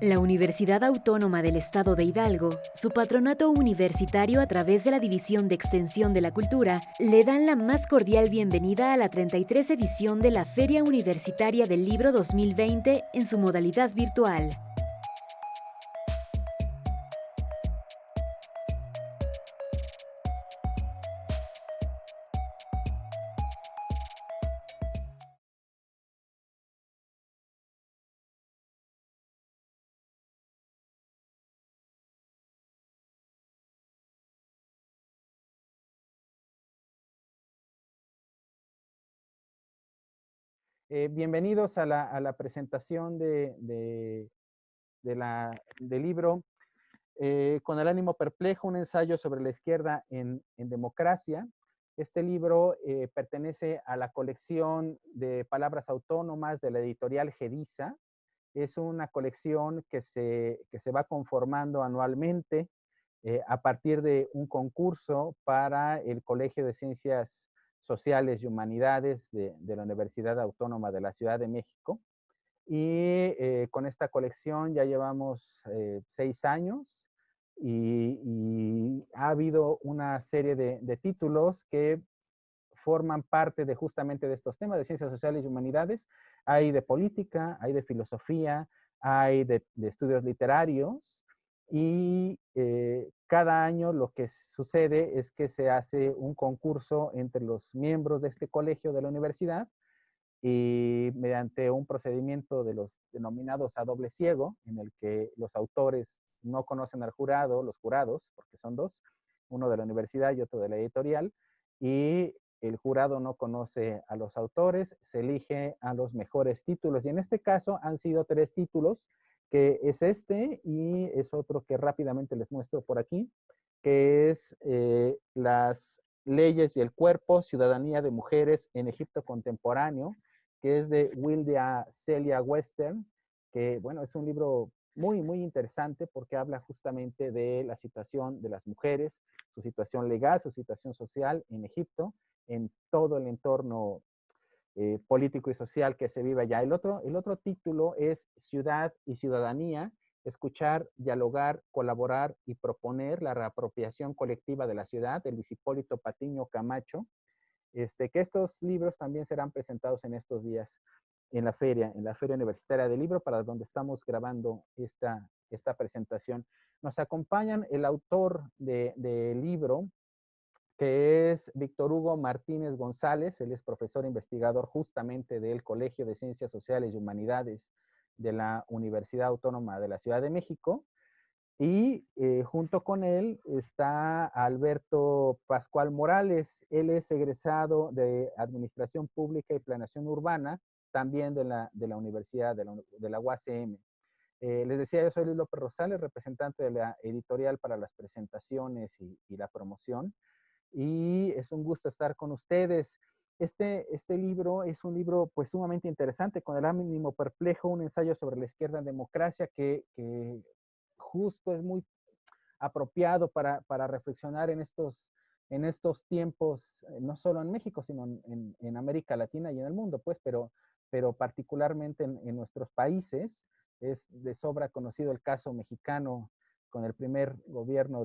La Universidad Autónoma del Estado de Hidalgo, su patronato universitario a través de la División de Extensión de la Cultura, le dan la más cordial bienvenida a la 33 edición de la Feria Universitaria del Libro 2020 en su modalidad virtual. Bienvenidos a la presentación del libro Con el ánimo perplejo, un ensayo sobre la izquierda en democracia. Este libro pertenece a la colección de palabras autónomas de la editorial Gediza. Es una colección que se va conformando anualmente a partir de un concurso para el Colegio de Ciencias Sociales y Humanidades de la Universidad Autónoma de la Ciudad de México. Y con esta colección ya llevamos 6 años y ha habido una serie de títulos que forman parte de justamente de estos temas de ciencias sociales y humanidades. Hay de política, hay de filosofía, hay de estudios literarios y cada año lo que sucede es que se hace un concurso entre los miembros de este colegio de la universidad y mediante un procedimiento de los denominados a doble ciego, en el que los autores no conocen al jurado, los jurados, porque son dos, uno de la universidad y otro de la editorial, y el jurado no conoce a los autores, se elige a los mejores títulos, y en este caso han sido 3 títulos, que es este y es otro que rápidamente les muestro por aquí, que es las leyes y el cuerpo, ciudadanía de mujeres en Egipto contemporáneo, que es de Wildia Celia Western, que bueno, es un libro muy, muy interesante porque habla justamente de la situación de las mujeres, su situación legal, su situación social en Egipto, en todo el entorno político y social que se vive allá. El otro título es Ciudad y Ciudadanía, escuchar, dialogar, colaborar y proponer la reapropiación colectiva de la ciudad, de Luis Hipólito Patiño Camacho, que estos libros también serán presentados en estos días en la Feria Universitaria del Libro, para donde estamos grabando esta presentación. Nos acompañan el autor del libro, que es Víctor Hugo Martínez González. Él es profesor investigador justamente del Colegio de Ciencias Sociales y Humanidades de la Universidad Autónoma de la Ciudad de México. Y junto con él está Alberto Pascual Morales. Él es egresado de Administración Pública y Planeación Urbana, también de la Universidad, de la UACM. Les decía, yo soy Luis López Rosales, representante de la editorial para las presentaciones y la promoción. Y es un gusto estar con ustedes. Este libro es un libro pues sumamente interesante, Con el ánimo perplejo, un ensayo sobre la izquierda en democracia, que justo es muy apropiado para reflexionar en estos tiempos, no solo en México, sino en América Latina y en el mundo, pues, pero particularmente en nuestros países. Es de sobra conocido el caso mexicano con el primer gobierno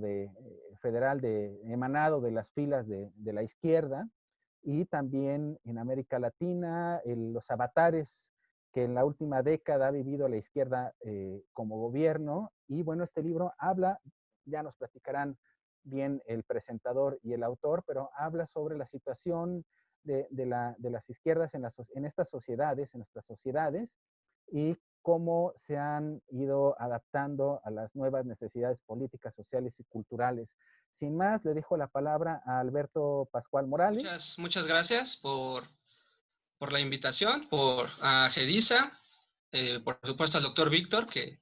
federal emanado de las filas de la izquierda, y también en América Latina, los avatares que en la última década ha vivido la izquierda como gobierno. Y bueno, este libro habla, ya nos platicarán bien el presentador y el autor, pero habla sobre la situación de las izquierdas en estas sociedades, en nuestras sociedades, y cómo se han ido adaptando a las nuevas necesidades políticas, sociales y culturales. Sin más, le dejo la palabra a Alberto Pascual Morales. Muchas gracias por la invitación, a Gedisa, por supuesto al doctor Víctor, que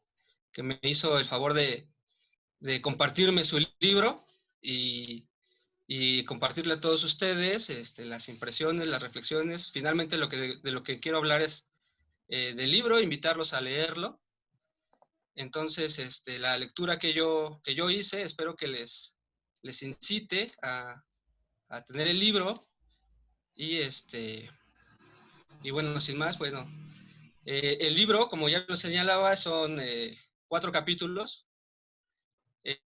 me hizo el favor de compartirme su libro y compartirle a todos ustedes las impresiones, las reflexiones. Finalmente de lo que quiero hablar es del libro, invitarlos a leerlo. Entonces, la lectura que yo hice, espero que les incite a tener el libro y y bueno, sin más, bueno, el libro, como ya lo señalaba, son 4 capítulos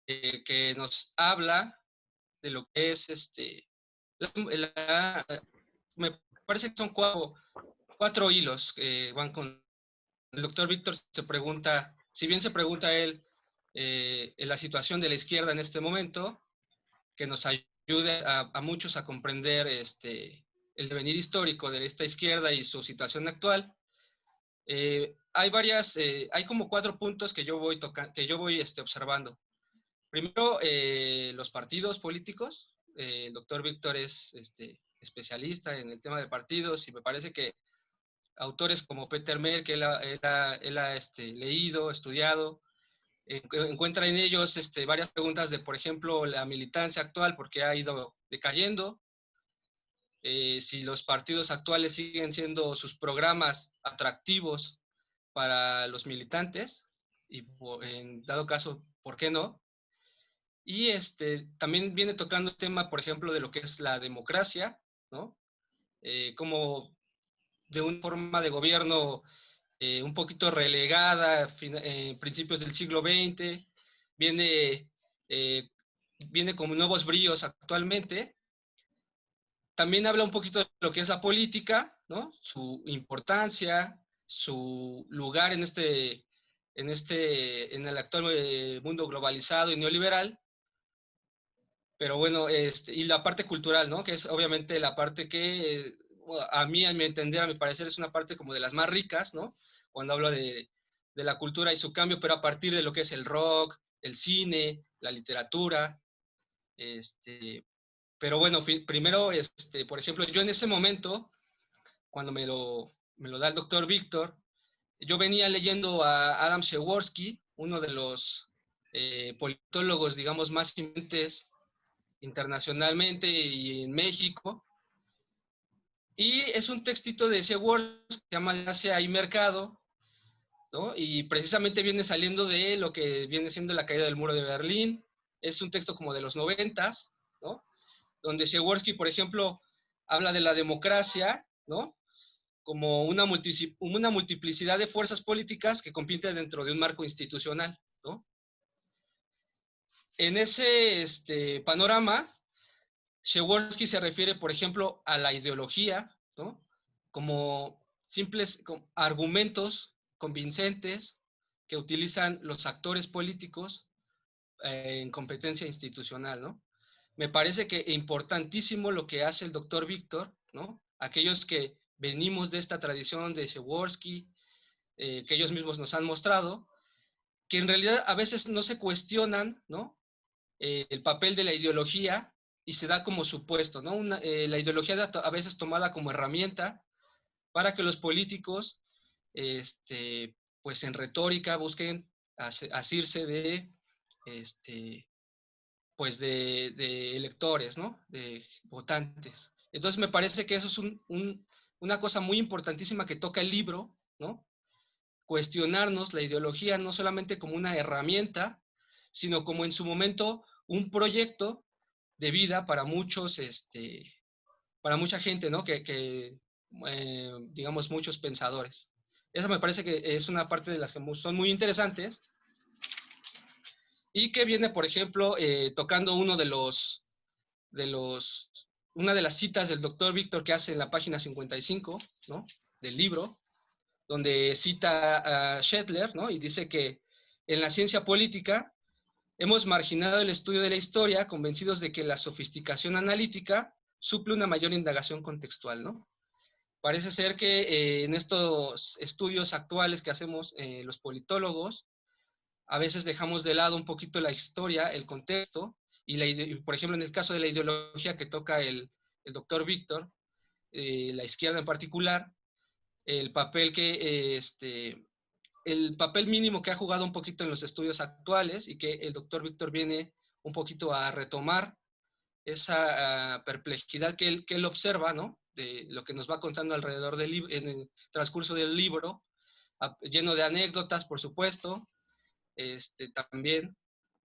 que nos habla de lo que es me parece que son cuatro hilos que van con... El doctor Víctor se pregunta, si bien se pregunta él en la situación de la izquierda en este momento, que nos ayude a muchos a comprender el devenir histórico de esta izquierda y su situación actual. Hay como 4 puntos que yo voy observando. Primero, los partidos políticos. El doctor Víctor es especialista en el tema de partidos y me parece que autores como Peter Mer, que él ha leído, estudiado, encuentra en ellos varias preguntas de, por ejemplo, la militancia actual, porque ha ido decayendo, si los partidos actuales siguen siendo sus programas atractivos para los militantes, y en dado caso, ¿por qué no? Y también viene tocando el tema, por ejemplo, de lo que es la democracia, ¿no? Como de una forma de gobierno un poquito relegada en principios del siglo XX, viene, eh, viene con nuevos bríos actualmente. También habla un poquito de lo que es la política, ¿no? Su importancia, su lugar en el actual mundo globalizado y neoliberal. Pero bueno, y la parte cultural, ¿no? Que es obviamente la parte que a mí, a mi entender, a mi parecer, es una parte como de las más ricas, ¿no? Cuando hablo de la cultura y su cambio, pero a partir de lo que es el rock, el cine, la literatura, pero bueno, primero, por ejemplo, yo en ese momento, cuando me lo da el doctor Víctor, yo venía leyendo a Adam Przeworski, uno de los politólogos, digamos, más influyentes internacionalmente y en México. Y es un textito de Przeworski que se llama Asia y Mercado, ¿no? Y precisamente viene saliendo de lo que viene siendo la caída del muro de Berlín. Es un texto como de los 90s, ¿no? Donde Przeworski, por ejemplo, habla de la democracia, ¿no? Como una multiplicidad de fuerzas políticas que compiten dentro de un marco institucional, ¿no? En ese panorama, Przeworski se refiere, por ejemplo, a la ideología, ¿no? Como simples argumentos convincentes que utilizan los actores políticos en competencia institucional, ¿no? Me parece que es importantísimo lo que hace el doctor Víctor, ¿no? Aquellos que venimos de esta tradición de Przeworski, que ellos mismos nos han mostrado, que en realidad a veces no se cuestionan, ¿no? El papel de la ideología y se da como supuesto, ¿no? La ideología a veces tomada como herramienta para que los políticos, pues en retórica busquen asirse de, pues de electores, ¿no? De votantes. Entonces me parece que eso es una cosa muy importantísima que toca el libro, ¿no? Cuestionarnos la ideología no solamente como una herramienta, sino como en su momento un proyecto de vida para muchos, para mucha gente, ¿no? Digamos, muchos pensadores. Eso me parece que es una parte de las que son muy interesantes y que viene, por ejemplo, tocando una de las citas del doctor Víctor que hace en la página 55, ¿no? Del libro, donde cita a Shetler, ¿no? Y dice que en la ciencia política hemos marginado el estudio de la historia, convencidos de que la sofisticación analítica suple una mayor indagación contextual, ¿no? Parece ser que en estos estudios actuales que hacemos los politólogos, a veces dejamos de lado un poquito la historia, el contexto, y por ejemplo, en el caso de la ideología que toca el doctor Víctor, la izquierda en particular, el papel el papel mínimo que ha jugado un poquito en los estudios actuales y que el doctor Víctor viene un poquito a retomar esa perplejidad que él observa, ¿no? De lo que nos va contando alrededor en el transcurso del libro, lleno de anécdotas, por supuesto, también.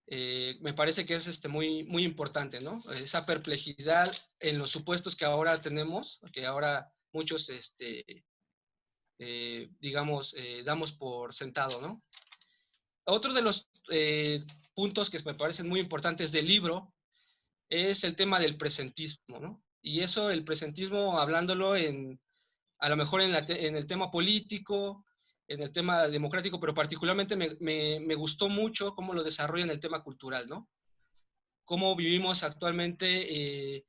Me parece que es muy, muy importante, ¿no? Esa perplejidad en los supuestos que ahora tenemos, que ahora muchos, digamos, damos por sentado, ¿no? otro de los puntos que me parecen muy importantes del libro es el tema del presentismo, ¿no? Y eso, el presentismo, hablándolo a lo mejor en el tema político, en el tema democrático, pero particularmente me gustó mucho cómo lo desarrolla en el tema cultural, ¿no? Cómo vivimos actualmente.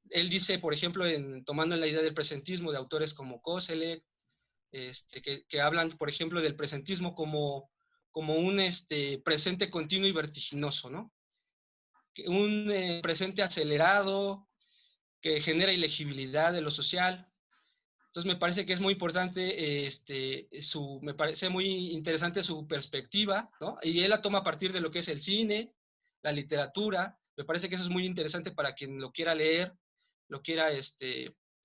Él dice, por ejemplo, tomando la idea del presentismo de autores como Koselleck, que hablan, por ejemplo, del presentismo como un presente continuo y vertiginoso, ¿no? Un presente acelerado que genera ilegibilidad de lo social. Entonces me parece que es muy importante, me parece muy interesante su perspectiva, ¿no? Y él la toma a partir de lo que es el cine, la literatura. Me parece que eso es muy interesante para quien lo quiera leer, lo quiera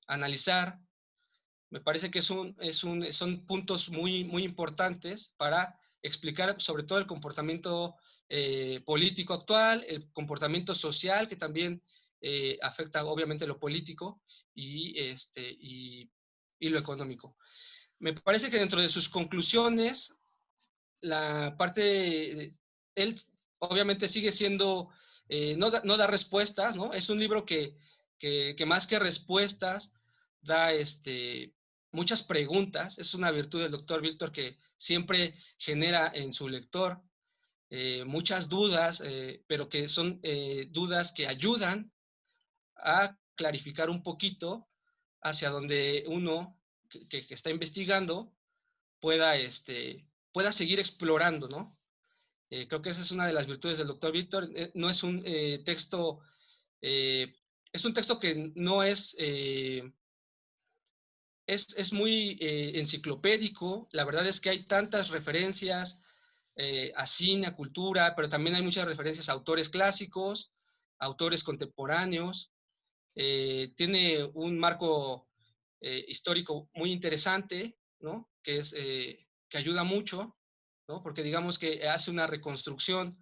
analizar. Me parece que son puntos muy, muy importantes para explicar sobre todo el comportamiento político actual, el comportamiento social que también afecta obviamente lo político y lo económico. Me parece que dentro de sus conclusiones, la parte, él obviamente sigue siendo, no da respuestas, ¿no? Es un libro que más que respuestas da muchas preguntas. Es una virtud del doctor Víctor que siempre genera en su lector muchas dudas, pero que son dudas que ayudan a clarificar un poquito hacia donde uno que está investigando pueda, pueda seguir explorando, ¿no? Creo que esa es una de las virtudes del doctor Víctor. No es un texto, eh, es un texto que no es muy enciclopédico. La verdad es que hay tantas referencias a cine, a cultura, pero también hay muchas referencias a autores clásicos, autores contemporáneos. Tiene un marco histórico muy interesante, ¿no? Que ayuda mucho, ¿no? Porque digamos que hace una reconstrucción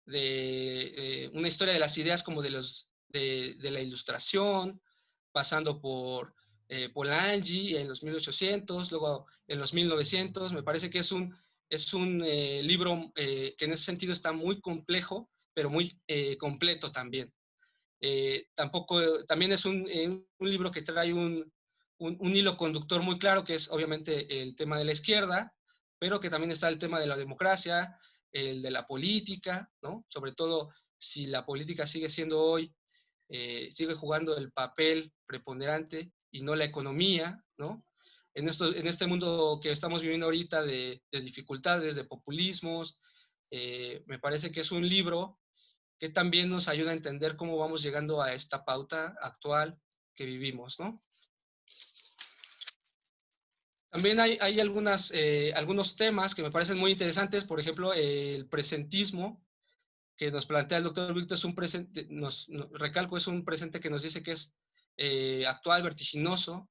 de una historia de las ideas como de la ilustración, pasando por Polanyi en los 1800, luego en los 1900. Me parece que es un libro que en ese sentido está muy complejo, pero muy completo también. También es un libro que trae un hilo conductor muy claro, que es obviamente el tema de la izquierda, pero que también está el tema de la democracia, el de la política, ¿no? Sobre todo si la política sigue siendo hoy, sigue jugando el papel preponderante y no la economía, ¿no? En este mundo que estamos viviendo ahorita de dificultades, de populismos, me parece que es un libro que también nos ayuda a entender cómo vamos llegando a esta pauta actual que vivimos, ¿no? También hay algunos temas que me parecen muy interesantes, por ejemplo, el presentismo que nos plantea el doctor Víctor es un presente, recalco, es un presente que nos dice que es actual, vertiginoso.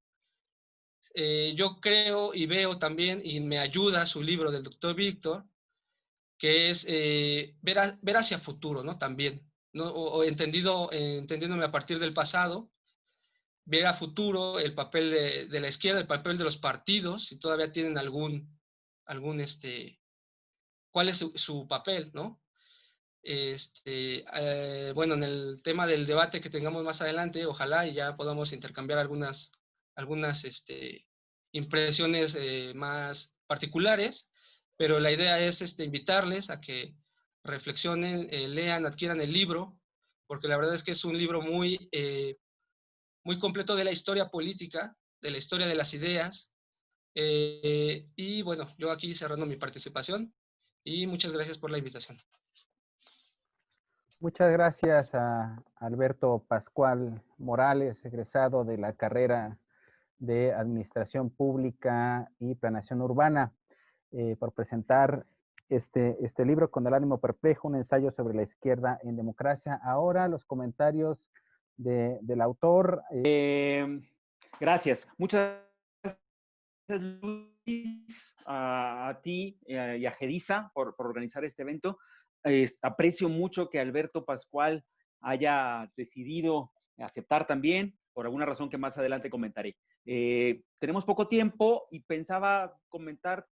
Yo creo y veo también, y me ayuda su libro del doctor Víctor, que es ver hacia futuro, ¿no? También, ¿no? O entendiéndome a partir del pasado, ver a futuro el papel de la izquierda, el papel de los partidos, si todavía tienen algún cuál es su papel, ¿no? Bueno, en el tema del debate que tengamos más adelante, ojalá y ya podamos intercambiar algunas impresiones más particulares, pero la idea es invitarles a que reflexionen, lean, adquieran el libro, porque la verdad es que es un libro muy completo de la historia política, de la historia de las ideas. Y bueno, yo aquí cerrando mi participación y muchas gracias por la invitación. Muchas gracias a Alberto Pascual Morales, egresado de la carrera de Administración Pública y Planeación Urbana, por presentar este libro Con el ánimo perplejo, un ensayo sobre la izquierda en democracia. Ahora los comentarios del autor. Gracias. Muchas gracias, Luis, a ti y a Gedisa por organizar este evento. Aprecio mucho que Alberto Pascual haya decidido aceptar también, por alguna razón que más adelante comentaré. Tenemos poco tiempo y pensaba comentar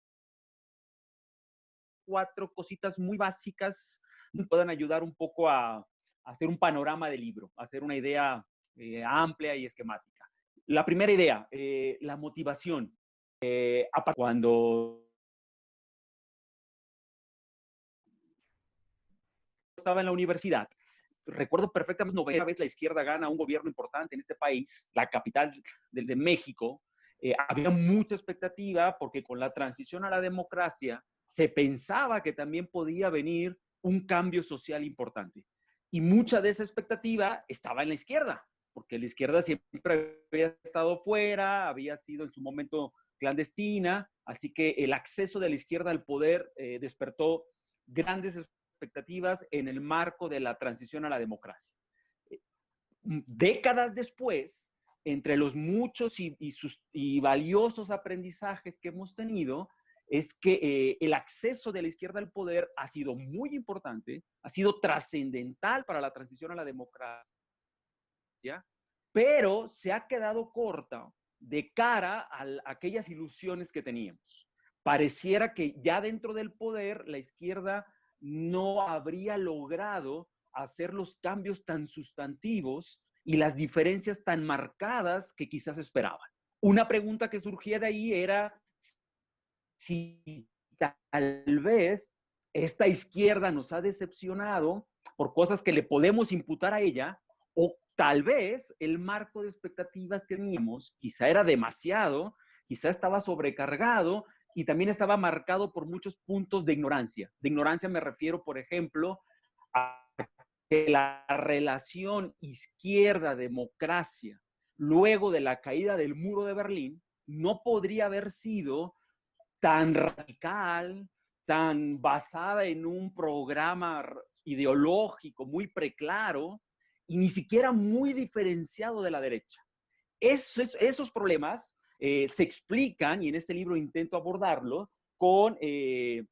4 cositas muy básicas que puedan ayudar un poco a hacer un panorama del libro, a hacer una idea amplia y esquemática. La primera idea, la motivación. Cuando estaba en la universidad, recuerdo perfectamente, novena vez la izquierda gana un gobierno importante en este país, la capital de México. Había mucha expectativa porque con la transición a la democracia se pensaba que también podía venir un cambio social importante. Y mucha de esa expectativa estaba en la izquierda, porque la izquierda siempre había estado fuera, había sido en su momento clandestina, así que el acceso de la izquierda al poder despertó grandes expectativas en el marco de la transición a la democracia. Décadas después, entre los muchos y valiosos aprendizajes que hemos tenido, es que el acceso de la izquierda al poder ha sido muy importante, ha sido trascendental para la transición a la democracia, pero se ha quedado corta de cara a aquellas ilusiones que teníamos. Pareciera que ya dentro del poder la izquierda no habría logrado hacer los cambios tan sustantivos y las diferencias tan marcadas que quizás esperaban. Una pregunta que surgía de ahí era si tal vez esta izquierda nos ha decepcionado por cosas que le podemos imputar a ella, o tal vez el marco de expectativas que teníamos quizá era demasiado, quizá estaba sobrecargado y también estaba marcado por muchos puntos de ignorancia. De ignorancia me refiero, por ejemplo, a que la relación izquierda-democracia luego de la caída del muro de Berlín no podría haber sido tan radical, tan basada en un programa ideológico muy preclaro y ni siquiera muy diferenciado de la derecha. Esos problemas se explican, y en este libro intento abordarlo, con el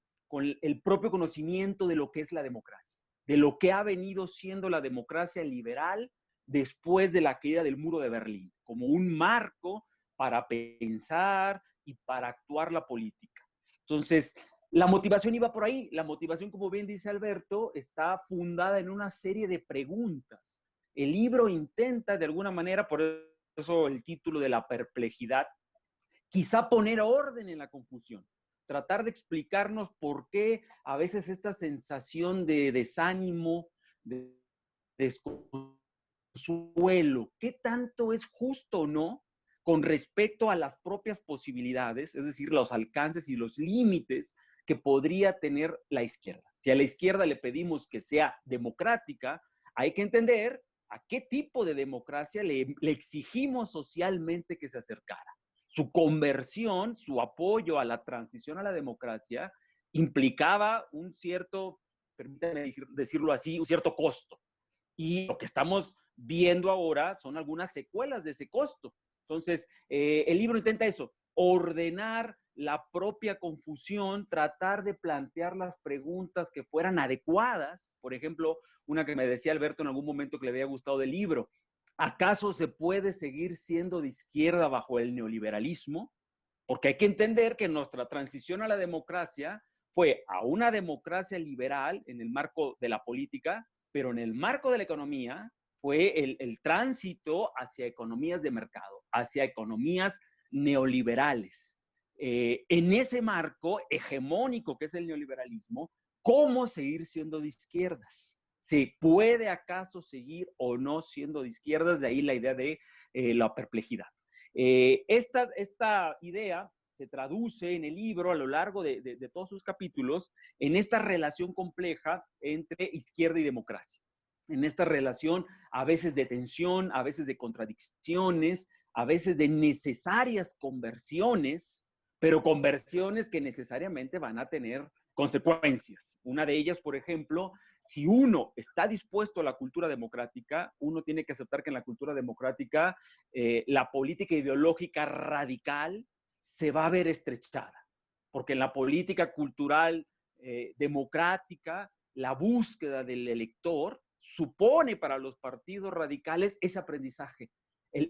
propio conocimiento de lo que es la democracia, de lo que ha venido siendo la democracia liberal después de la caída del muro de Berlín, como un marco para pensar y para actuar la política. Entonces, la motivación iba por ahí. La motivación, como bien dice Alberto, está fundada en una serie de preguntas. El libro intenta, de alguna manera, por eso el título de la perplejidad, quizá poner orden en la confusión, tratar de explicarnos por qué a veces esta sensación de desánimo, de desconsuelo, qué tanto es justo o no con respecto a las propias posibilidades, es decir, los alcances y los límites que podría tener la izquierda. Si a la izquierda le pedimos que sea democrática, hay que entender a qué tipo de democracia le exigimos socialmente que se acercara. Su conversión, su apoyo a la transición a la democracia implicaba un cierto, permítanme decirlo así, un cierto costo. Y lo que estamos viendo ahora son algunas secuelas de ese costo. Entonces, el libro intenta eso, ordenar la propia confusión, tratar de plantear las preguntas que fueran adecuadas. Por ejemplo, una que me decía Alberto en algún momento que le había gustado del libro. ¿Acaso se puede seguir siendo de izquierda bajo el neoliberalismo? Porque hay que entender que nuestra transición a la democracia fue a una democracia liberal en el marco de la política, pero en el marco de la economía fue el tránsito hacia economías de mercado, hacia economías neoliberales. En ese marco hegemónico que es el neoliberalismo, ¿cómo seguir siendo de izquierdas? ¿Se puede acaso seguir o no siendo de izquierdas? De ahí la idea de la perplejidad. Esta idea se traduce en el libro a lo largo de todos sus capítulos en esta relación compleja entre izquierda y democracia. En esta relación a veces de tensión, a veces de contradicciones, a veces de necesarias conversiones, pero conversiones que necesariamente van a tener consecuencias. Una de ellas, por ejemplo, si uno está dispuesto a la cultura democrática, uno tiene que aceptar que en la cultura democrática la política ideológica radical se va a ver estrechada, porque en la política cultural democrática, la búsqueda del elector supone para los partidos radicales ese aprendizaje.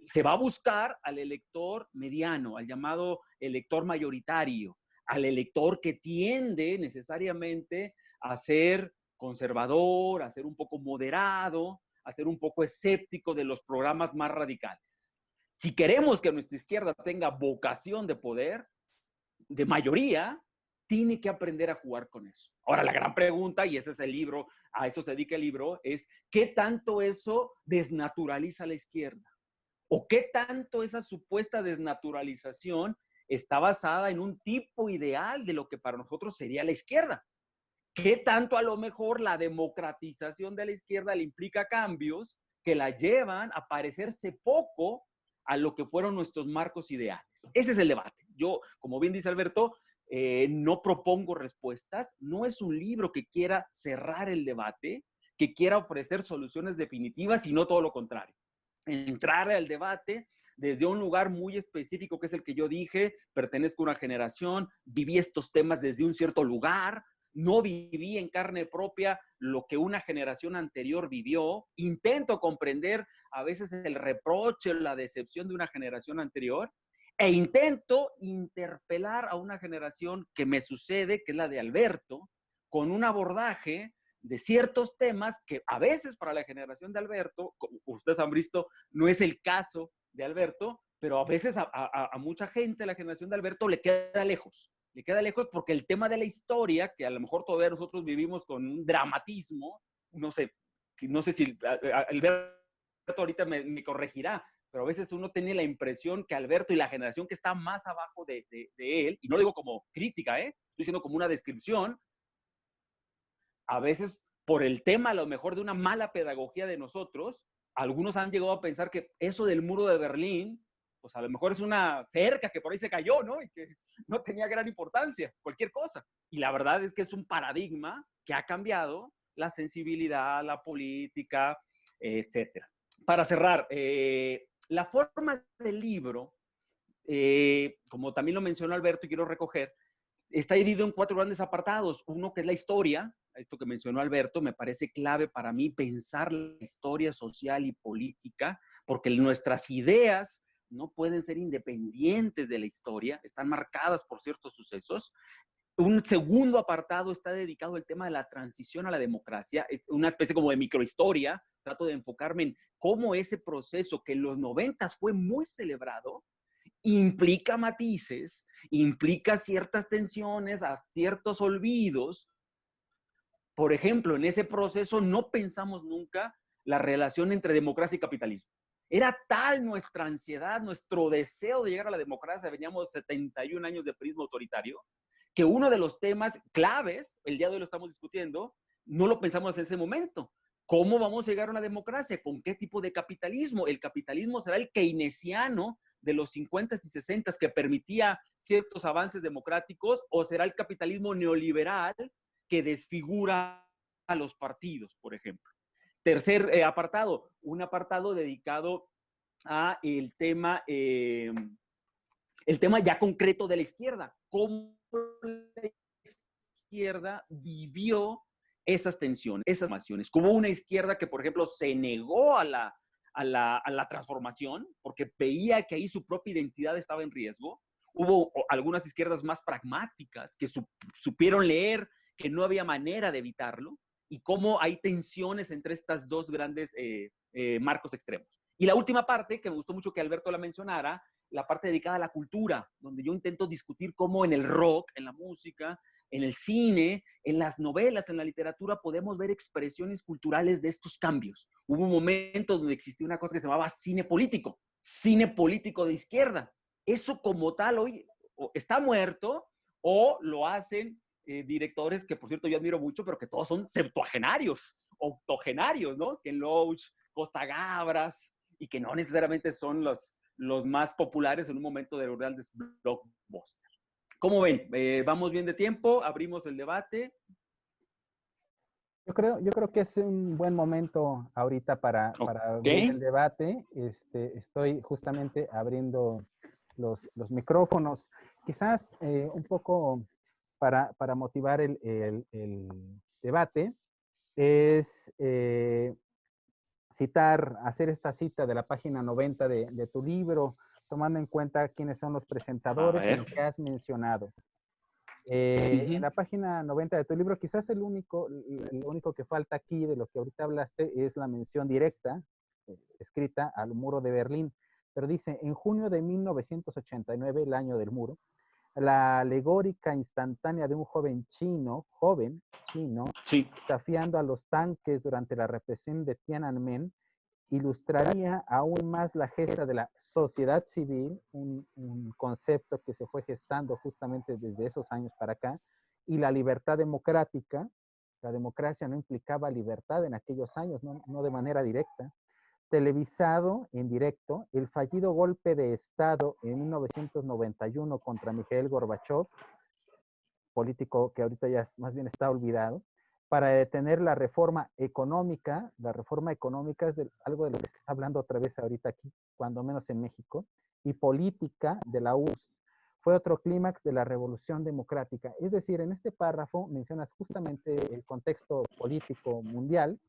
Se va a buscar al elector mediano, al llamado elector mayoritario, al elector que tiende necesariamente a ser conservador, a ser un poco moderado, a ser un poco escéptico de los programas más radicales. Si queremos que nuestra izquierda tenga vocación de poder, de mayoría, tiene que aprender a jugar con eso. Ahora, la gran pregunta, y ese es el libro, a eso se dedica el libro, es ¿qué tanto eso desnaturaliza a la izquierda? ¿O qué tanto esa supuesta desnaturalización está basada en un tipo ideal de lo que para nosotros sería la izquierda? ¿Qué tanto a lo mejor la democratización de la izquierda le implica cambios que la llevan a parecerse poco a lo que fueron nuestros marcos ideales? Ese es el debate. Yo, como bien dice Alberto, no propongo respuestas. No es un libro que quiera cerrar el debate, que quiera ofrecer soluciones definitivas, sino todo lo contrario. Entrar al debate desde un lugar muy específico, que es el que yo dije, pertenezco a una generación, viví estos temas desde un cierto lugar, no viví en carne propia lo que una generación anterior vivió, intento comprender a veces el reproche, la decepción de una generación anterior, e intento interpelar a una generación que me sucede, que es la de Alberto, con un abordaje de ciertos temas que a veces para la generación de Alberto, como ustedes han visto, no es el caso de Alberto, pero a veces a mucha gente la generación de Alberto le queda lejos. Le queda lejos porque el tema de la historia, que a lo mejor todavía nosotros vivimos con un dramatismo, no sé si Alberto ahorita me corregirá, pero a veces uno tiene la impresión que Alberto y la generación que está más abajo de él, y no lo digo como crítica, estoy diciendo como una descripción, a veces por el tema a lo mejor de una mala pedagogía de nosotros, algunos han llegado a pensar que eso del muro de Berlín, pues a lo mejor es una cerca que por ahí se cayó, ¿no? Y que no tenía gran importancia, cualquier cosa. Y la verdad es que es un paradigma que ha cambiado la sensibilidad, la política, etcétera. Para cerrar, la forma del libro, como también lo mencionó Alberto y quiero recoger, está dividido en 4 grandes apartados. Uno que es la historia, esto que mencionó Alberto, me parece clave para mí pensar la historia social y política, porque nuestras ideas no pueden ser independientes de la historia, están marcadas por ciertos sucesos. Un segundo apartado está dedicado al tema de la transición a la democracia, es una especie como de microhistoria. Trato de enfocarme en cómo ese proceso que en los 90s fue muy celebrado, implica matices, implica ciertas tensiones, a ciertos olvidos. Por ejemplo, en ese proceso no pensamos nunca la relación entre democracia y capitalismo. Era tal nuestra ansiedad, nuestro deseo de llegar a la democracia, veníamos 71 años de prisma autoritario, que uno de los temas claves, el día de hoy lo estamos discutiendo, no lo pensamos en ese momento. ¿Cómo vamos a llegar a una democracia? ¿Con qué tipo de capitalismo? ¿El capitalismo será el keynesiano de los 50s y 60s que permitía ciertos avances democráticos, o será el capitalismo neoliberal que desfigura a los partidos, por ejemplo? Tercer apartado, un apartado dedicado a el tema ya concreto de la izquierda. ¿Cómo la izquierda vivió esas tensiones, esas formaciones? Como una izquierda que, por ejemplo, se negó a la transformación porque veía que ahí su propia identidad estaba en riesgo. Hubo algunas izquierdas más pragmáticas que supieron leer que no había manera de evitarlo, y cómo hay tensiones entre estas dos grandes marcos extremos. Y la última parte, que me gustó mucho que Alberto la mencionara, la parte dedicada a la cultura, donde yo intento discutir cómo en el rock, en la música, en el cine, en las novelas, en la literatura, podemos ver expresiones culturales de estos cambios. Hubo un momento donde existía una cosa que se llamaba cine político de izquierda. Eso como tal hoy está muerto, o lo hacen directores que, por cierto, yo admiro mucho, pero que todos son septuagenarios, octogenarios, ¿no? Ken Loach, Costa Gabras, y que no necesariamente son los más populares en un momento de los grandes blockbusters. ¿Cómo ven? ¿Vamos bien de tiempo? ¿Abrimos el debate? Yo creo que es un buen momento ahorita para abrir el debate. Estoy justamente abriendo los micrófonos. Quizás un poco para motivar el debate es hacer esta cita de la página 90 de tu libro, tomando en cuenta quiénes son los presentadores y lo que has mencionado. En la página 90 de tu libro, quizás lo único que falta aquí de lo que ahorita hablaste es la mención directa, escrita al muro de Berlín. Pero dice, en junio de 1989, el año del muro, la alegórica instantánea de un joven chino, Sí. desafiando a los tanques durante la represión de Tiananmen, ilustraría aún más la gesta de la sociedad civil, un concepto que se fue gestando justamente desde esos años para acá, y la libertad democrática. La democracia no implicaba libertad en aquellos años, no de manera directa. Televisado en directo, el fallido golpe de Estado en 1991 contra Mikhail Gorbachev, político que ahorita ya más bien está olvidado, para detener la reforma económica. La reforma económica es algo de lo que se está hablando otra vez ahorita aquí, cuando menos en México, y política de la URSS. Fue otro clímax de la revolución democrática. Es decir, en este párrafo mencionas justamente el contexto político mundial.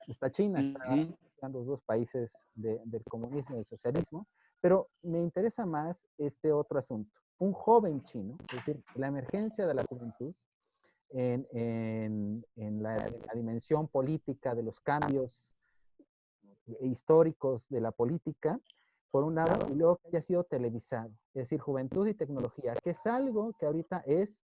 Está China, están los dos países del comunismo y del socialismo, pero me interesa más este otro asunto. Un joven chino, es decir, la emergencia de la juventud en la dimensión política de los cambios históricos de la política, por un lado, y luego que haya sido televisado. Es decir, juventud y tecnología, que es algo que ahorita es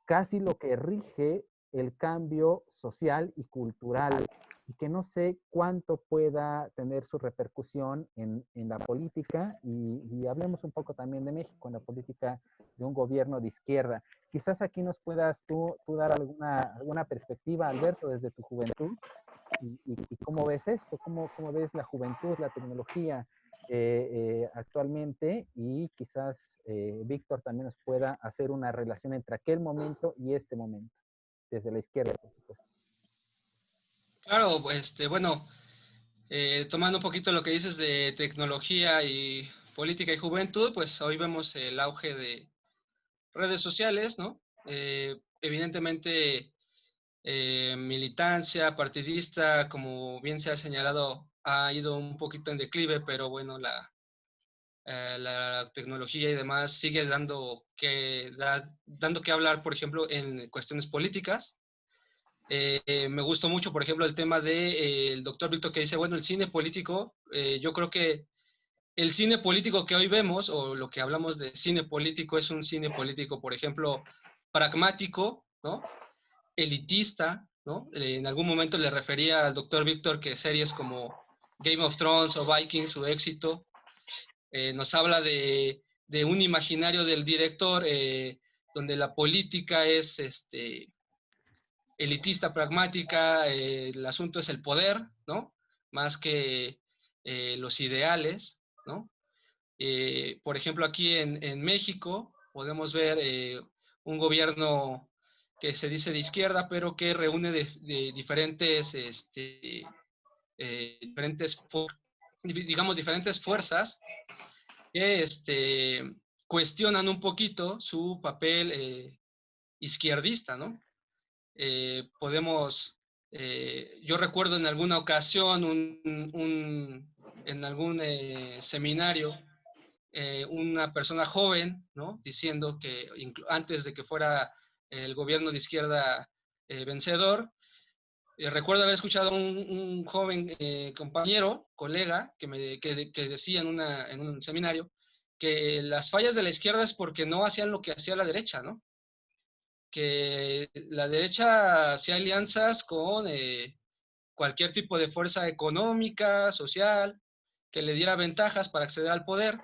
casi lo que rige el cambio social y cultural, y que no sé cuánto pueda tener su repercusión en la política, y hablemos un poco también de México, en la política de un gobierno de izquierda. Quizás aquí nos puedas tú dar alguna perspectiva, Alberto, desde tu juventud, y cómo ves esto, cómo ves la juventud, la tecnología actualmente, y quizás Víctor también nos pueda hacer una relación entre aquel momento y este momento, desde la izquierda, por supuesto. Claro, bueno, tomando un poquito lo que dices de tecnología y política y juventud, pues hoy vemos el auge de redes sociales, ¿no? Evidentemente, militancia partidista, como bien se ha señalado, ha ido un poquito en declive, pero bueno, la tecnología y demás sigue dando que hablar, por ejemplo, en cuestiones políticas. Me gustó mucho, por ejemplo, el tema del doctor Víctor, que dice, bueno, el cine político, yo creo que el cine político que hoy vemos, o lo que hablamos de cine político, es un cine político, por ejemplo, pragmático, ¿no? Elitista, ¿no? En algún momento le refería al doctor Víctor que series como Game of Thrones o Vikings, su éxito, nos habla de un imaginario del director donde la política es elitista, pragmática, el asunto es el poder, ¿no? Más que los ideales, ¿no? Por ejemplo, aquí en México podemos ver un gobierno que se dice de izquierda, pero que reúne de diferentes, diferentes fuerzas que cuestionan un poquito su papel izquierdista, ¿no? Yo recuerdo en alguna ocasión en algún seminario, una persona joven, ¿no? Diciendo que antes de que fuera el gobierno de izquierda vencedor, recuerdo haber escuchado a un joven compañero, colega, que decía en un seminario que las fallas de la izquierda es porque no hacían lo que hacía la derecha, ¿no? Que la derecha hacía alianzas con cualquier tipo de fuerza económica, social, que le diera ventajas para acceder al poder.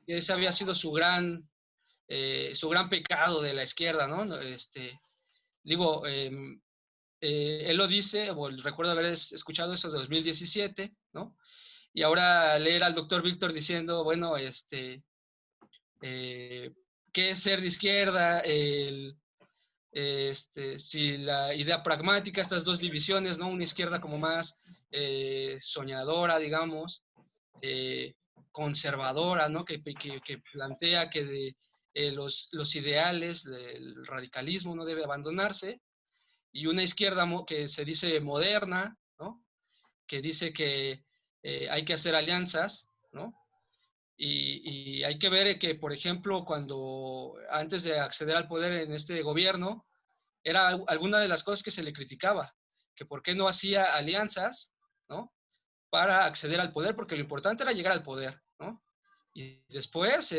Y ese había sido su gran pecado de la izquierda, ¿no? Digo, él lo dice, o recuerdo haber escuchado eso de 2017, ¿no? Y ahora leer al doctor Víctor diciendo, bueno, ¿qué es ser de izquierda? Si la idea pragmática, estas dos divisiones, ¿no? Una izquierda como más soñadora, digamos, conservadora, ¿no? Que plantea que los ideales, el radicalismo no debe abandonarse, y una izquierda que se dice moderna, ¿no? Que dice que hay que hacer alianzas, ¿no? Y hay que ver que, por ejemplo, cuando antes de acceder al poder en este gobierno, era alguna de las cosas que se le criticaba, que por qué no hacía alianzas, ¿no? Para acceder al poder, porque lo importante era llegar al poder, ¿no? Y después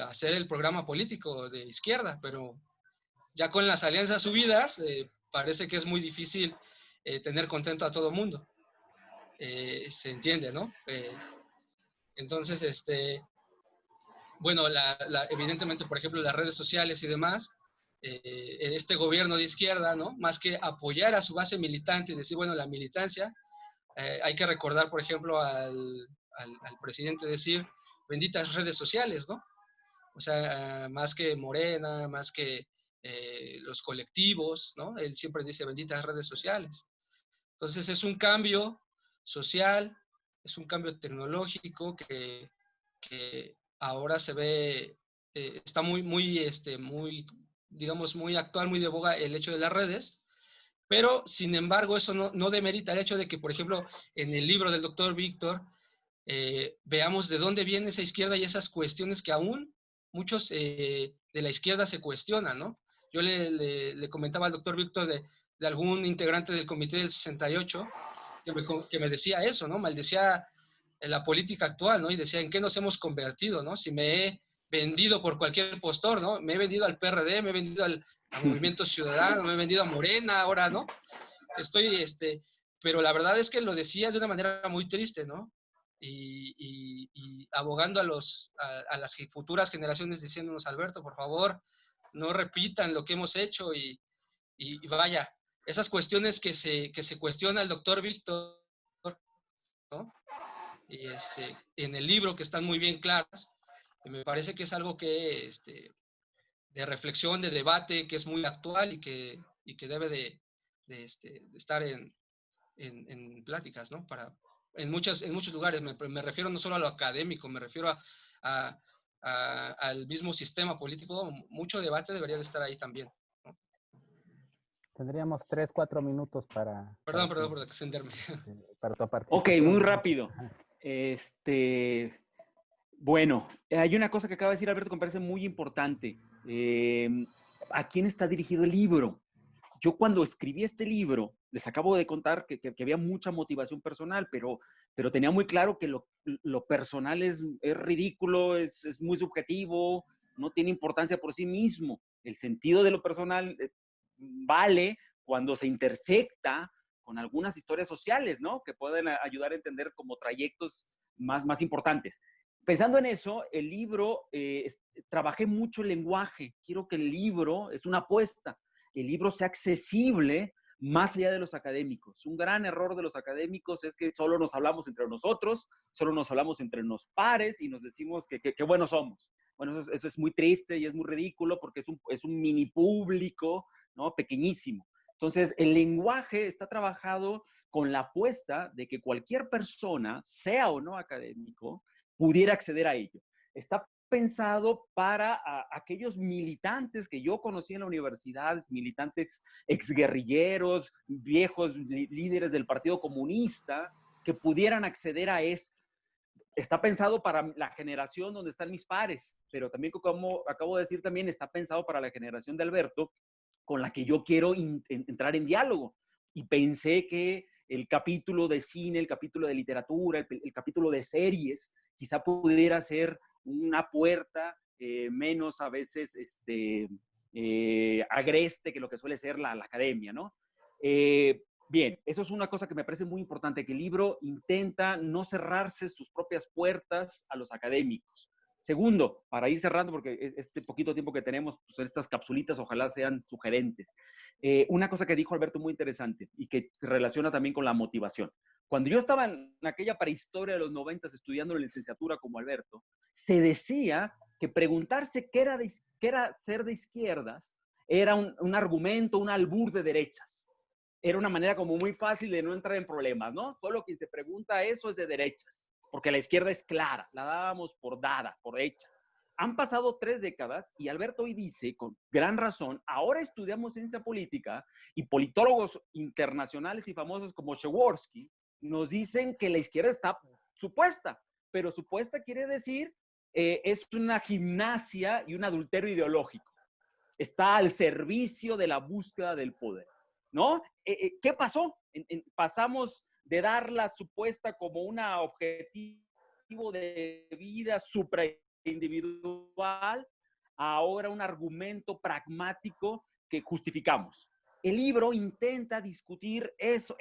hacer el programa político de izquierda, pero ya con las alianzas subidas, parece que es muy difícil tener contento a todo mundo. Se entiende, ¿no? Entonces, bueno, evidentemente, por ejemplo, las redes sociales y demás, este gobierno de izquierda, ¿no? Más que apoyar a su base militante y decir, bueno, la militancia, hay que recordar, por ejemplo, al presidente decir, benditas redes sociales, ¿no? O sea, más que Morena, más que los colectivos, ¿no? Él siempre dice benditas redes sociales. Entonces es un cambio social, es un cambio tecnológico que ahora se ve, está muy, digamos, muy actual, muy de boga el hecho de las redes, pero sin embargo eso no demerita el hecho de que, por ejemplo, en el libro del doctor Víctor, veamos de dónde viene esa izquierda y esas cuestiones que aún muchos de la izquierda se cuestionan, ¿no? Yo le comentaba al doctor Víctor de algún integrante del comité del 68 que me decía eso, ¿no? Maldecía la política actual, ¿no? Y decía, ¿en qué nos hemos convertido, ¿no? Si me he vendido por cualquier postor, ¿no? Me he vendido al PRD, me he vendido al Movimiento Ciudadano, me he vendido a Morena ahora, ¿no? Estoy, pero la verdad es que lo decía de una manera muy triste, ¿no? Y abogando a las futuras generaciones diciéndonos, Alberto, por favor, no repitan lo que hemos hecho y vaya, esas cuestiones que se cuestiona el doctor Víctor, ¿no? Y en el libro que están muy bien claras, me parece que es algo que, de reflexión, de debate, que es muy actual y que debe de estar en pláticas, ¿no? En muchos lugares, me refiero no solo a lo académico, me refiero al mismo sistema político, mucho debate debería de estar ahí también, ¿no? Tendríamos 3, 4 minutos Perdón por extenderme. para tu Ok, participación. muy rápido. Ajá. Bueno, hay una cosa que acaba de decir Alberto que me parece muy importante. ¿A quién está dirigido el libro? Yo cuando escribí este libro, les acabo de contar que había mucha motivación personal, pero tenía muy claro que lo personal es ridículo, es muy subjetivo, no tiene importancia por sí mismo. El sentido de lo personal vale cuando se intersecta con algunas historias sociales, ¿no? Que pueden ayudar a entender como trayectos más importantes. Pensando en eso, el libro, trabajé mucho el lenguaje. Quiero que el libro, es una apuesta, el libro sea accesible más allá de los académicos. Un gran error de los académicos es que solo nos hablamos entre nosotros, solo nos hablamos entre nos pares y nos decimos que buenos somos. Bueno, eso es muy triste y es muy ridículo porque es un mini público, ¿no? Pequeñísimo. Entonces, el lenguaje está trabajado con la apuesta de que cualquier persona, sea o no académico, pudiera acceder a ello. Está pensado para aquellos militantes que yo conocí en la universidad, militantes exguerrilleros, viejos líderes del Partido Comunista, que pudieran acceder a esto. Está pensado para la generación donde están mis pares, pero también, como acabo de decir, también está pensado para la generación de Alberto, con la que yo quiero entrar en diálogo. Y pensé que el capítulo de cine, el capítulo de literatura, el capítulo de series, quizá pudiera ser una puerta menos a veces agreste que lo que suele ser la academia, ¿no? Bien, eso es una cosa que me parece muy importante, que el libro intenta no cerrarse sus propias puertas a los académicos. Segundo, para ir cerrando, porque este poquito tiempo que tenemos, pues estas capsulitas ojalá sean sugerentes. Una cosa que dijo Alberto muy interesante y que se relaciona también con la motivación. Cuando yo estaba en aquella prehistoria de los 90 estudiando la licenciatura como Alberto, se decía que preguntarse qué era ser de izquierdas era un argumento, un albur de derechas. Era una manera como muy fácil de no entrar en problemas, ¿no? Solo quien se pregunta eso es de derechas, porque la izquierda es clara, la dábamos por dada, por hecha. Han pasado 3 décadas y Alberto hoy dice, con gran razón, ahora estudiamos ciencia política y politólogos internacionales y famosos como Przeworski nos dicen que la izquierda está supuesta, pero supuesta quiere decir es una gimnasia y un adulterio ideológico. Está al servicio de la búsqueda del poder, ¿no? ¿Qué pasó? Pasamos de dar la supuesta como un objetivo de vida supraindividual a ahora un argumento pragmático que justificamos. El libro intenta discutir eso.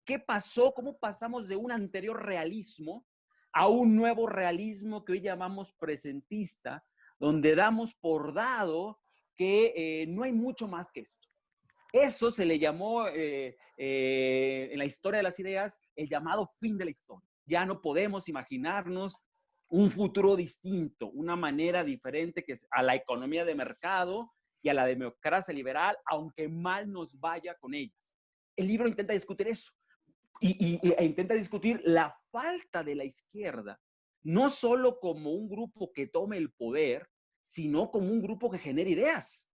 ¿Qué pasó? ¿Cómo pasamos de un anterior realismo a un nuevo realismo que hoy llamamos presentista, donde damos por dado que no hay mucho más que esto? Eso se le llamó en la historia de las ideas el llamado fin de la historia. Ya no podemos imaginarnos un futuro distinto, una manera diferente que a la economía de mercado y a la democracia liberal, aunque mal nos vaya con ellas. El libro intenta discutir eso e intenta discutir la falta de la izquierda, no solo como un grupo que tome el poder, sino como un grupo que genera ideas.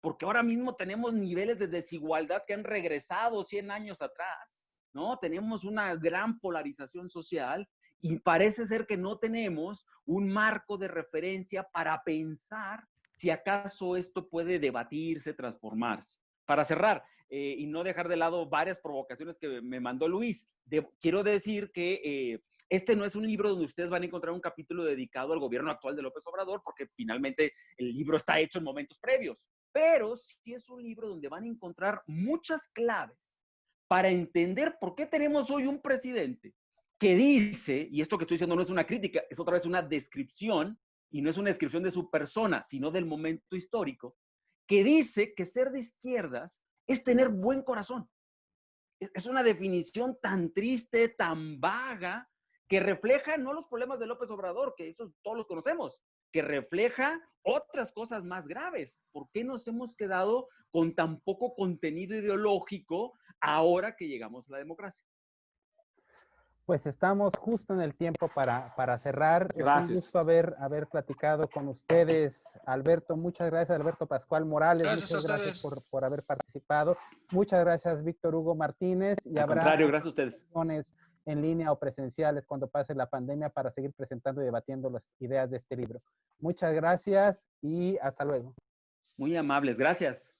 Porque ahora mismo tenemos niveles de desigualdad que han regresado 100 años atrás, ¿no? Tenemos una gran polarización social y parece ser que no tenemos un marco de referencia para pensar si acaso esto puede debatirse, transformarse. Para cerrar, y no dejar de lado varias provocaciones que me mandó Luis, quiero decir que este no es un libro donde ustedes van a encontrar un capítulo dedicado al gobierno actual de López Obrador, porque finalmente el libro está hecho en momentos previos, pero sí es un libro donde van a encontrar muchas claves para entender por qué tenemos hoy un presidente que dice, y esto que estoy diciendo no es una crítica, es otra vez una descripción, y no es una descripción de su persona, sino del momento histórico, que dice que ser de izquierdas es tener buen corazón. Es una definición tan triste, tan vaga, que refleja no los problemas de López Obrador, que esos todos los conocemos, que refleja otras cosas más graves. ¿Por qué nos hemos quedado con tan poco contenido ideológico ahora que llegamos a la democracia? Pues estamos justo en el tiempo para cerrar. Gracias. Es un gusto haber platicado con ustedes, Alberto. Muchas gracias, Alberto Pascual Morales. Gracias muchas a gracias ustedes. por haber participado. Muchas gracias, Víctor Hugo Martínez. Y Al contrario, gracias a ustedes. En línea o presenciales cuando pase la pandemia para seguir presentando y debatiendo las ideas de este libro. Muchas gracias y hasta luego. Muy amables, gracias.